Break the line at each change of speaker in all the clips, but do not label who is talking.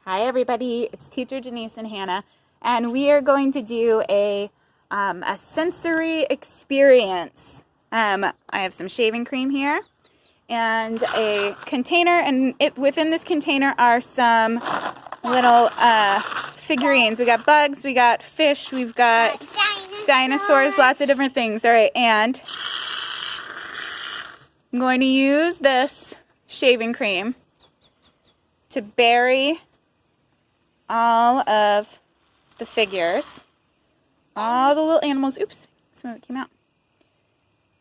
Hi everybody, it's Teacher Denise and Hannah, and we are going to do a sensory experience. I have some shaving cream here and a container, and within this container are some little figurines. We got bugs, we got fish, we've got dinosaurs, lots of different things. All right, and I'm going to use this shaving cream to bury all of the figures, all the little animals. Oops, some of it came out.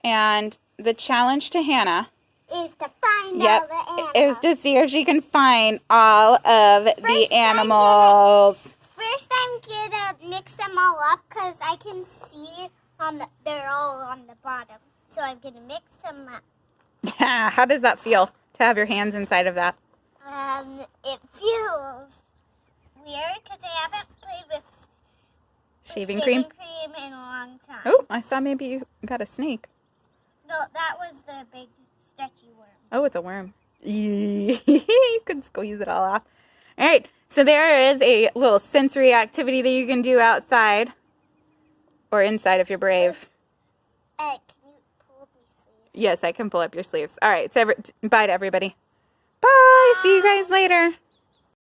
And the challenge to Hannah
is to find all the animals.
Is to see if she can find all of the animals.
First, I'm gonna mix them all up because I can see they're all on the bottom. So I'm gonna mix them up.
How does that feel to have your hands inside of that?
It feels weird because I haven't played with
shaving cream
in a long time.
Oh, I saw maybe you got a snake.
No, that was the big stretchy worm.
Oh, it's a worm. You could squeeze it all off. All right, so there is a little sensory activity that you can do outside or inside if you're brave.
Can you pull up your sleeves?
Yes, I can pull up your sleeves. All right, so bye to everybody. Bye. See you guys later.